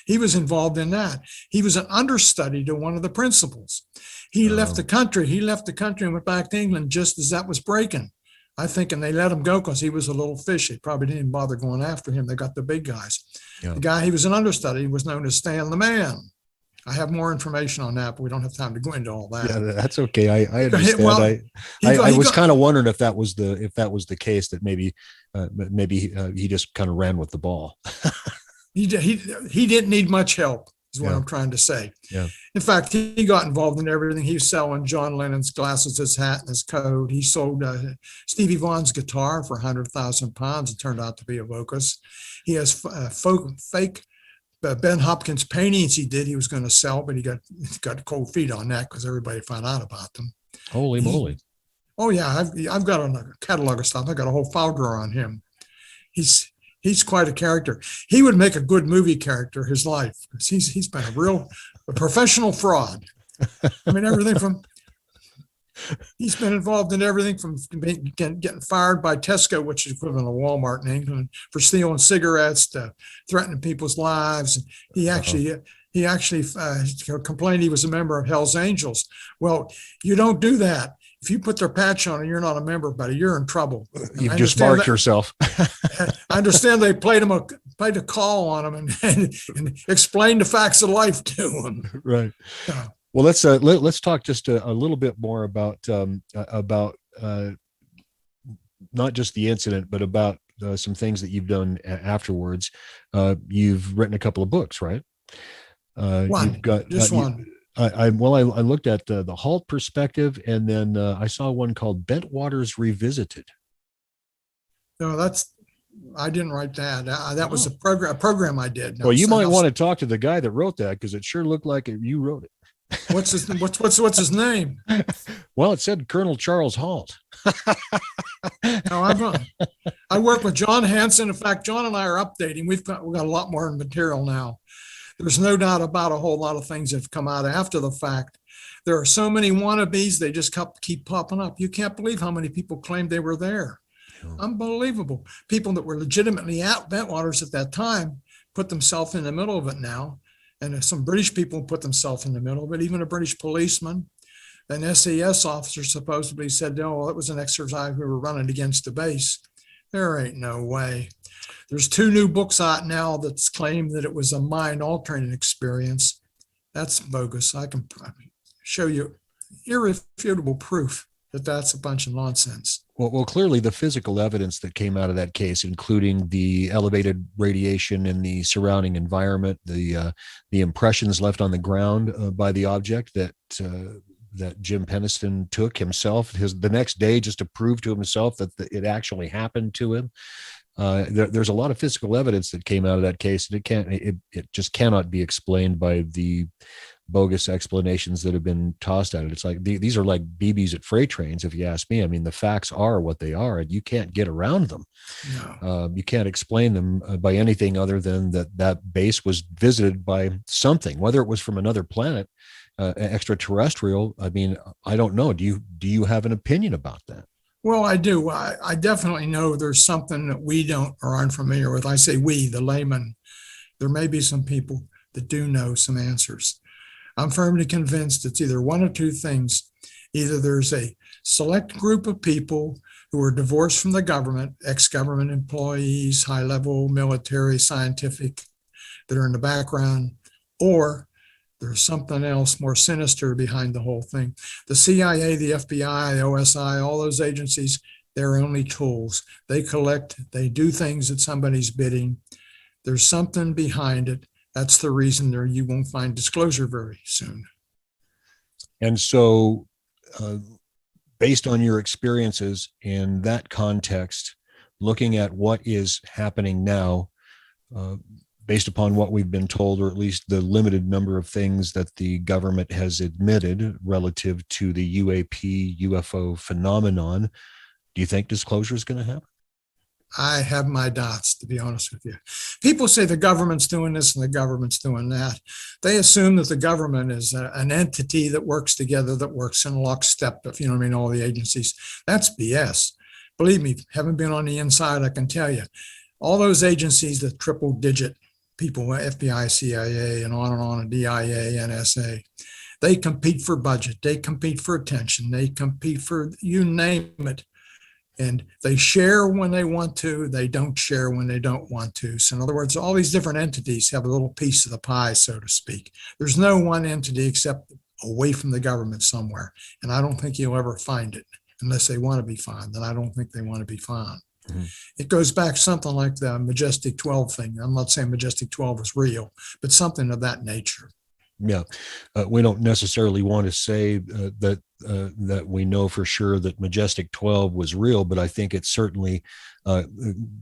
He was involved in that. He was an understudy to one of the principals. He left the country. He left the country and went back to England just as that was breaking. I think, and they let him go because he was a little fishy. Probably didn't bother going after him. They got the big guys. Yeah. The guy, he was an understudy. He was known as Stan the Man. I have more information on that, but we don't have time to go into all that. Yeah, that's okay. I understand. Well, I was kind of wondering if that was the case, that maybe he just kind of ran with the ball. He didn't need much help. is what Yeah. I'm trying to say. Yeah. In fact, he got involved in everything. He was selling John Lennon's glasses, his hat, and his coat. He sold Stevie Vaughan's guitar for 100,000 pounds. It turned out to be a Vocus. He has fake Ben Hopkins paintings he did. He was going to sell, but he got cold feet on that because everybody found out about them. Holy moly. Oh yeah, I've got a catalog of stuff. I got a whole file drawer on him. He's quite a character. He would make a good movie character his life. He's been a professional fraud. I mean, he's been involved in everything from getting fired by Tesco, which is equivalent of Walmart in England, for stealing cigarettes to threatening people's lives. He actually complained he was a member of Hell's Angels. Well, you don't do that. If you put their patch on and you're not a member, buddy, you're in trouble. You've just marked yourself. I understand they played a call on him and explained the facts of life to him. Right. Well, let's talk just a little bit more about not just the incident, but about some things that you've done afterwards. You've written a couple of books, right? One. I looked at the Halt perspective, and then I saw one called Bentwaters Revisited. No, I didn't write that. That was a program I did. Well, you might want to talk to the guy that wrote that, because it sure looked like you wrote it. What's his name? Well, it said Colonel Charles Halt. No, I work with John Hansen. In fact, John and I are updating. We've got a lot more material now. There's no doubt about a whole lot of things that have come out after the fact. There are so many wannabes, they just keep popping up. You can't believe how many people claimed they were there. Yeah. Unbelievable. People that were legitimately at Bentwaters at that time put themselves in the middle of it now. And some British people put themselves in the middle of it, even a British policeman. An SAS officer supposedly said, no, well, it was an exercise we were running against the base. There ain't no way. There's 2 new books out now that's claimed that it was a mind altering experience. That's bogus. I can show you irrefutable proof that that's a bunch of nonsense. Well, clearly the physical evidence that came out of that case, including the elevated radiation in the surrounding environment, the impressions left on the ground by the object that Jim Penniston took himself the next day just to prove to himself that it actually happened to him. There's a lot of physical evidence that came out of that case, and it just cannot be explained by the bogus explanations that have been tossed at it. It's like these are like BBs at freight trains, if you ask me. I mean, the facts are what they are, and you can't get around them. No. You can't explain them by anything other than that base was visited by something, whether it was from another planet, extraterrestrial. I mean, I don't know. Do you have an opinion about that? Well, I do. I definitely know there's something that we don't or aren't familiar with. I say we, the layman. There may be some people that do know some answers. I'm firmly convinced it's either one or 2 things. Either there's a select group of people who are divorced from the government, ex-government employees, high-level military, scientific, that are in the background, or there's something else more sinister behind the whole thing. The CIA, the FBI, the OSI, all those agencies, they're only tools. They collect, they do things at somebody's bidding. There's something behind it. That's the reason you won't find disclosure very soon. And so, based on your experiences in that context, looking at what is happening now, based upon what we've been told, or at least the limited number of things that the government has admitted relative to the UFO phenomenon, do you think disclosure is going to happen? I have my doubts, to be honest with you. People say the government's doing this and the government's doing that. They assume that the government is an entity that works together, that works in lockstep, if you know what I mean, all the agencies. That's BS. Believe me, having been on the inside, I can tell you, all those agencies, the triple digit people, FBI, CIA, and on, and DIA, NSA, they compete for budget, they compete for attention, they compete for you name it. And they share when they want to, they don't share when they don't want to. So in other words, all these different entities have a little piece of the pie, so to speak. There's no one entity except away from the government somewhere. And I don't think you'll ever find it unless they want to be found. And I don't think they want to be found. Mhm. It goes back something like the Majestic 12 thing. I'm not saying Majestic 12 is real, but something of that nature. Yeah, we don't necessarily want to say that we know for sure that Majestic 12 was real, but I think it certainly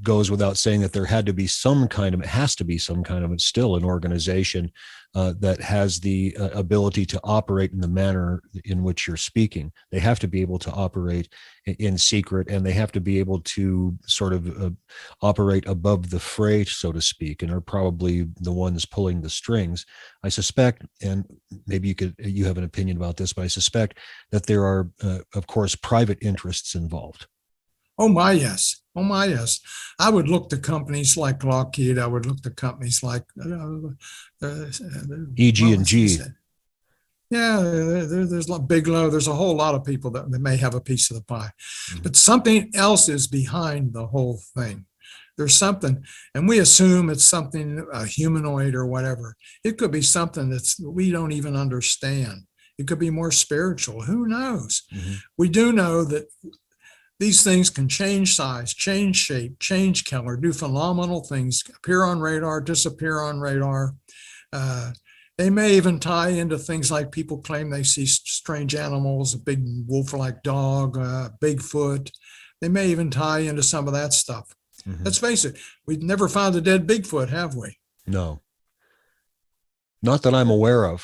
goes without saying that there had to be some kind of, it has to be some kind of, it's still an organization that has the ability to operate in the manner in which you're speaking. They have to be able to operate in secret, and they have to be able to sort of operate above the fray, so to speak, and are probably the ones pulling the strings. I suspect, and maybe you have an opinion about this, but I suspect that there are, of course, private interests involved. Oh my, yes. Oh my, yes. I would look to companies like Lockheed. I would look to companies like EG&G. Yeah, there's Bigelow. There's a whole lot of people that may have a piece of the pie, but something else is behind the whole thing. There's something, and we assume it's something humanoid or whatever. It could be something that's we don't even understand. It could be more spiritual. Who knows? Mm-hmm. We do know that these things can change size, change shape, change color, do phenomenal things, appear on radar, disappear on radar. They may even tie into things like people claim they see strange animals, a big wolf-like dog, Bigfoot. They may even tie into some of that stuff. Mm-hmm. Let's face it, we've never found a dead Bigfoot, have we? No. Not that I'm aware of.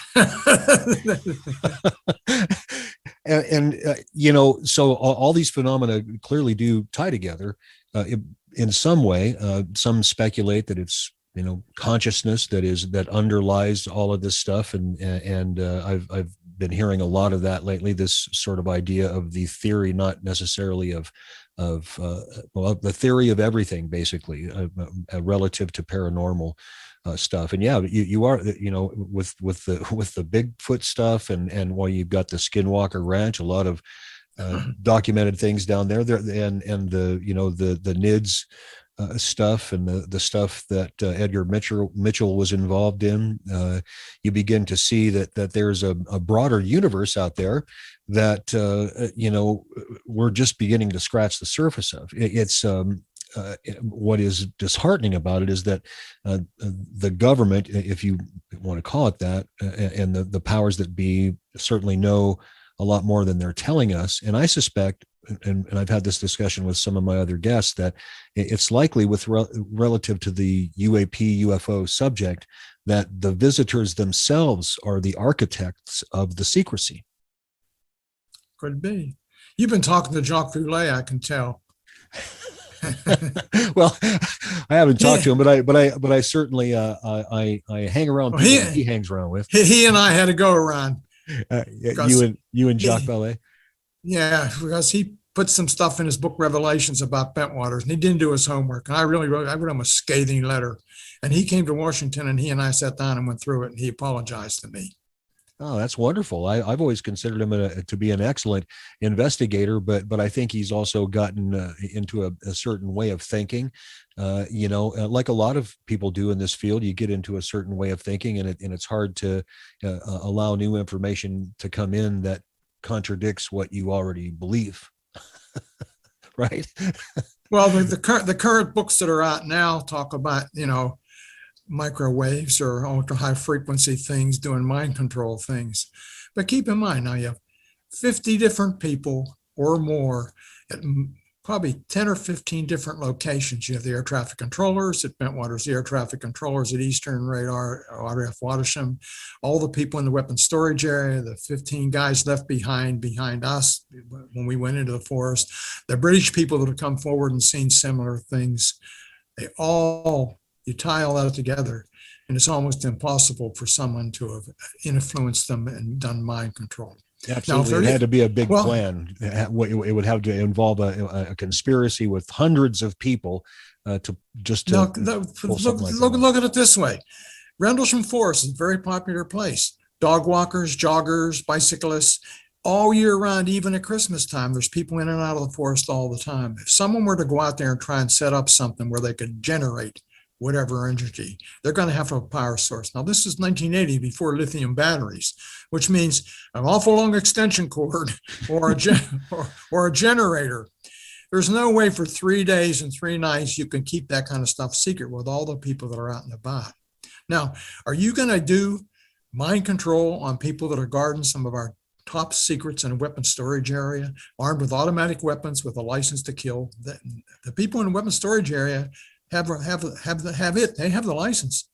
So all these phenomena clearly do tie together in some way. Some speculate that it's consciousness that underlies all of this stuff, and I've been hearing a lot of that lately. This sort of idea of the theory, not necessarily of the theory of everything, basically, relative to paranormal stuff. And yeah, you are, with the Bigfoot stuff, and while you've got the Skinwalker Ranch, a lot of documented things down there, and the the NIDS stuff, and the stuff that Edgar Mitchell was involved in. You begin to see that there's a broader universe out there that we're just beginning to scratch the surface of. It's what is disheartening about it is that the government, if you want to call it that, and the powers that be certainly know a lot more than they're telling us. And I suspect, and I've had this discussion with some of my other guests, that it's likely with relative to the UFO subject, that the visitors themselves are the architects of the secrecy. Could be. You've been talking to Jacques Voulet, I can tell. Well, I haven't talked to him, but I certainly I hang around people he hangs around with. He and I had to go around. You and Jacques Voulet. Yeah, because he put some stuff in his book Revelations about Bentwaters, and he didn't do his homework. And I wrote him a scathing letter. And he came to Washington, and he and I sat down and went through it, and he apologized to me. Oh, that's wonderful. I've always considered him to be an excellent investigator, but I think he's also gotten into a certain way of thinking. Like a lot of people do in this field, you get into a certain way of thinking, and it's hard to allow new information to come in that contradicts what you already believe. Right? Well, the current books that are out now talk about, microwaves or ultra high frequency things doing mind control things. But keep in mind, now you have 50 different people or more at probably 10 or 15 different locations. You have the air traffic controllers at Bentwaters, the air traffic controllers at Eastern Radar, RF Watersham, all the people in the weapons storage area, the 15 guys left behind us when we went into the forest, the British people that have come forward and seen similar things. You tie all that together, and it's almost impossible for someone to have influenced them and done mind control. Absolutely. Now, it had to be a big plan. It would have to involve a conspiracy with hundreds of people look at it this way. Rendelsham Forest is a very popular place. Dog walkers, joggers, bicyclists, all year round, even at Christmas time, there's people in and out of the forest all the time. If someone were to go out there and try and set up something where they could generate whatever energy, they're going to have a power source. Now, this is 1980, before lithium batteries, which means an awful long extension cord or a generator. There's no way for 3 days and 3 nights you can keep that kind of stuff secret with all the people that are out and about. Now, are you going to do mind control on people that are guarding some of our top secrets in a weapons storage area, armed with automatic weapons with a license to kill? The people in the weapons storage area have it. They have the license.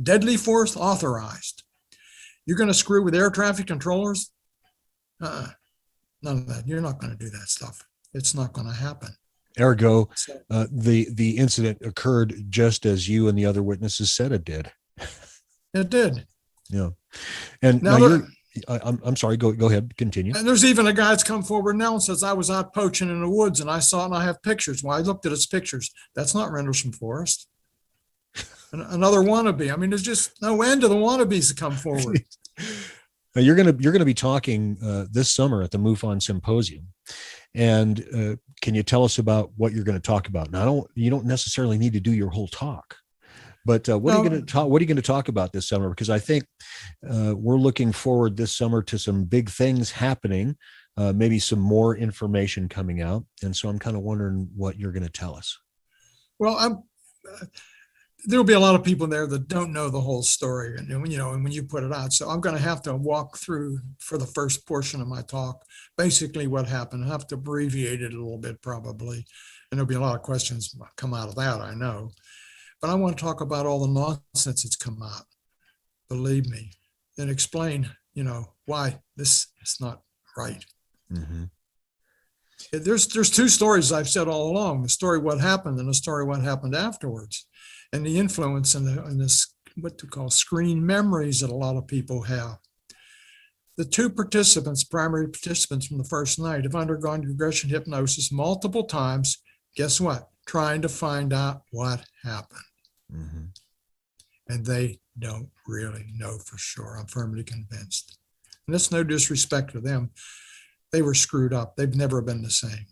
Deadly force authorized. You're going to screw with air traffic controllers? None of that. You're not going to do that stuff. It's not going to happen. Ergo, the incident occurred just as you and the other witnesses said it did. It did. Yeah. And now I'm sorry, go ahead, continue. And there's even a guy that's come forward now and says, I was out poaching in the woods and I saw it and I have pictures. Well, I looked at his pictures. That's not Rendelsham Forest. Another wannabe. I mean, there's just no end to the wannabes that come forward. Now, you're going to be talking this summer at the MUFON Symposium. And can you tell us about what you're going to talk about? Now, you don't necessarily need to do your whole talk, but what are you going to talk about this summer? Because I think we're looking forward this summer to some big things happening, maybe some more information coming out. And so I'm kind of wondering what you're going to tell us. Well, there'll be a lot of people there that don't know the whole story, and when you put it out. So I'm going to have to walk through for the first portion of my talk, basically what happened. I have to abbreviate it a little bit probably, and there'll be a lot of questions come out of that, I know. But I want to talk about all the nonsense that's come out, believe me, and explain, why this is not right. Mm-hmm. There's two stories I've said all along: the story what happened and the story what happened afterwards. And the influence in this, what to call screen memories that a lot of people have. The two primary participants from the first night, have undergone regression hypnosis multiple times. Guess what? Trying to find out what happened. Mm-hmm. And they don't really know for sure. I'm firmly convinced. And that's no disrespect to them. They were screwed up. They've never been the same.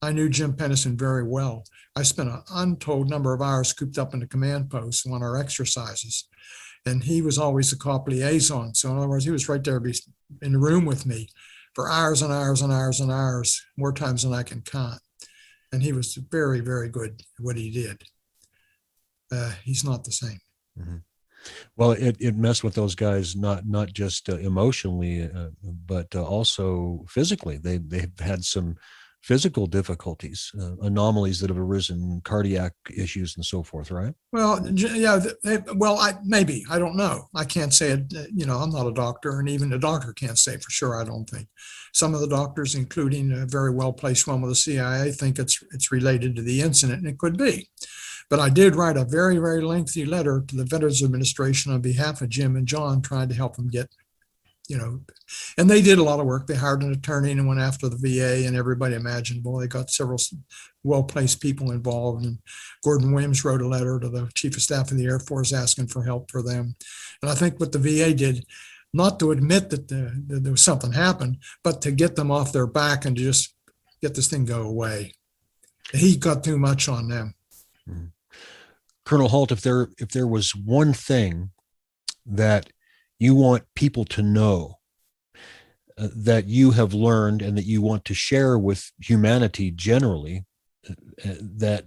I knew Jim Pennison very well. I spent an untold number of hours cooped up in the command post on our exercises. And he was always the cop liaison. So in other words, he was right there in the room with me for hours and hours and hours and hours, more times than I can count. And he was very, very good at what he did. He's not the same. Mm-hmm. Well, it messed with those guys, not just emotionally, but also physically. They've had some physical difficulties, anomalies that have arisen, cardiac issues and so forth, right? Well, yeah, maybe, I don't know. I can't say it, I'm not a doctor, and even the doctor can't say for sure, I don't think. Some of the doctors, including a very well-placed one with the CIA, think it's related to the incident, and it could be. But I did write a very, very lengthy letter to the Veterans Administration on behalf of Jim and John, trying to help them get, and they did a lot of work. They hired an attorney and went after the VA and everybody imaginable. They got several well-placed people involved. And Gordon Williams wrote a letter to the Chief of Staff of the Air Force asking for help for them. And I think what the VA did, not to admit that there was something happened, but to get them off their back and to just get this thing go away. He got too much on them. Mm-hmm. Colonel Halt, if there was one thing that you want people to know that you have learned and that you want to share with humanity generally, that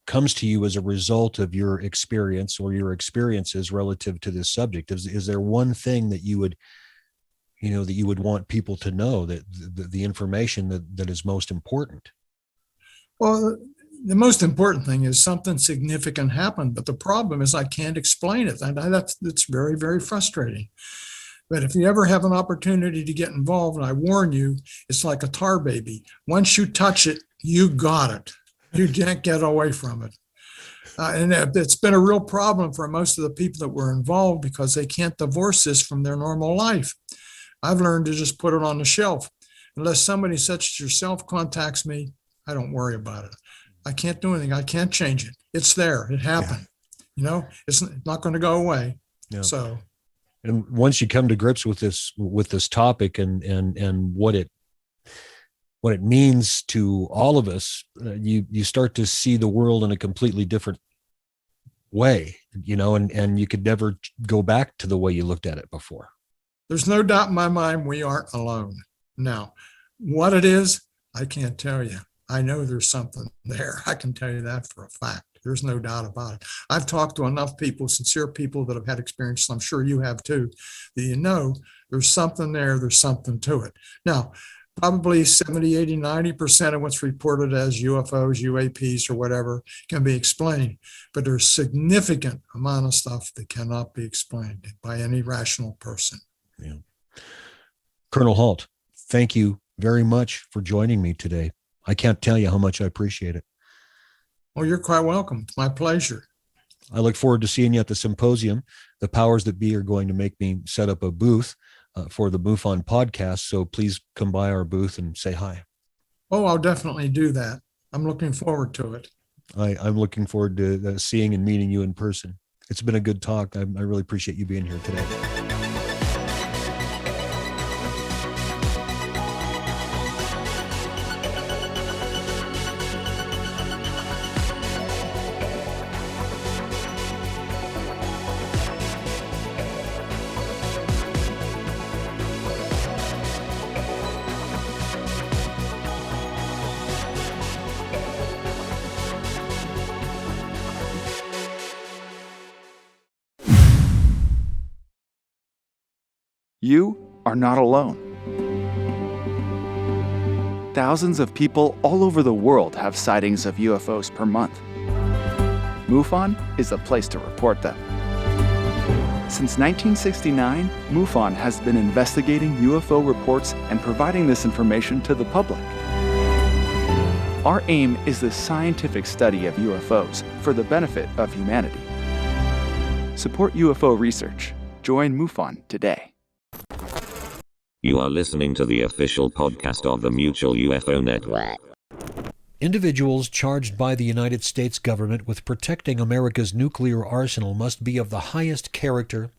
comes to you as a result of your experience or your experiences relative to this subject, is there one thing that you would want people to know, that the information that is most important? Well, the most important thing is something significant happened, but the problem is I can't explain it. And that's very, very frustrating. But if you ever have an opportunity to get involved, and I warn you, it's like a tar baby. Once you touch it, you got it. You can't get away from it. And it's been a real problem for most of the people that were involved, because they can't divorce this from their normal life. I've learned to just put it on the shelf. Unless somebody such as yourself contacts me, I don't worry about it. I can't do anything. I can't change it. It's there. It happened. Yeah. It's not going to go away. Yeah. So, and once you come to grips with this topic and what it means to all of us, you start to see the world in a completely different way, and you could never go back to the way you looked at it before. There's no doubt in my mind we aren't alone. Now, what it is, I can't tell you. I know there's something there. I can tell you that for a fact. There's no doubt about it. I've talked to enough people, sincere people that have had experience, I'm sure you have too, that you know there's something there, there's something to it. Now, probably 70, 80, 90% of what's reported as UFOs, UAPs, or whatever can be explained, but there's significant amount of stuff that cannot be explained by any rational person. Yeah. Colonel Halt, thank you very much for joining me today. I can't tell you how much I appreciate it. Well, you're quite welcome. It's my pleasure. I look forward to seeing you at the symposium. The powers that be are going to make me set up a booth for the MUFON podcast. So please come by our booth and say hi. Oh, I'll definitely do that. I'm looking forward to it. I'm looking forward to seeing and meeting you in person. It's been a good talk. I really appreciate you being here today. You are not alone. Thousands of people all over the world have sightings of UFOs per month. MUFON is the place to report them. Since 1969, MUFON has been investigating UFO reports and providing this information to the public. Our aim is the scientific study of UFOs for the benefit of humanity. Support UFO research. Join MUFON today. You are listening to the official podcast of the Mutual UFO Network. Individuals charged by the United States government with protecting America's nuclear arsenal must be of the highest character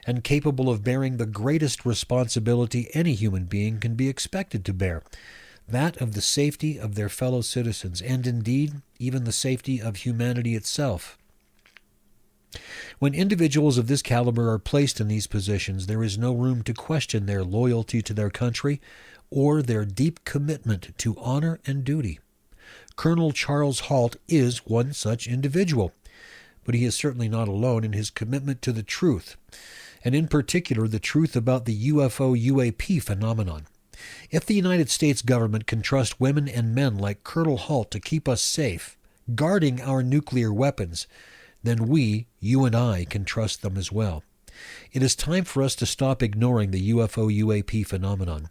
and capable of bearing the greatest responsibility any human being can be expected to bear, that of the safety of their fellow citizens, and indeed, even the safety of humanity itself. When individuals of this caliber are placed in these positions, there is no room to question their loyalty to their country or their deep commitment to honor and duty. Colonel Charles Halt is one such individual, but he is certainly not alone in his commitment to the truth, and in particular the truth about the UFO-UAP phenomenon. If the United States government can trust women and men like Colonel Halt to keep us safe, guarding our nuclear weapons, then we, you and I, can trust them as well. It is time for us to stop ignoring the UFO-UAP phenomenon.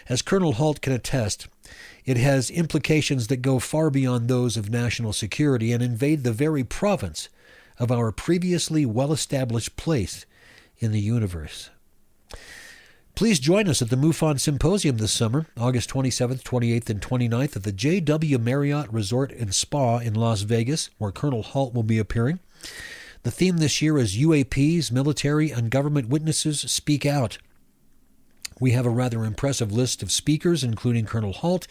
As Colonel Halt can attest, it has implications that go far beyond those of national security and invade the very province of our previously well-established place in the universe. Please join us at the MUFON Symposium this summer, August 27th, 28th, and 29th at the JW Marriott Resort and Spa in Las Vegas, where Colonel Halt will be appearing. The theme this year is UAPs, military, and government witnesses speak out. We have a rather impressive list of speakers, including Colonel Halt,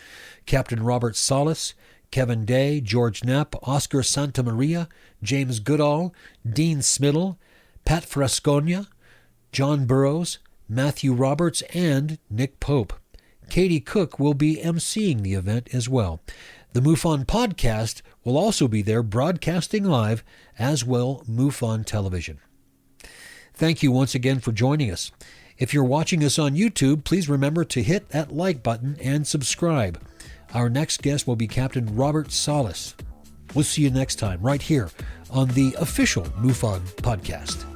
Captain Robert Salas, Kevin Day, George Knapp, Oscar Santamaria, James Goodall, Dean Smiddle, Pat Frascogna, John Burroughs, Matthew Roberts, and Nick Pope. Katie Cook will be emceeing the event as well. The MUFON podcast will also be there broadcasting live, as will MUFON television. Thank you once again for joining us. If you're watching us on YouTube, please remember to hit that like button and subscribe. Our next guest will be Captain Robert Salas. We'll see you next time right here on the official MUFON podcast.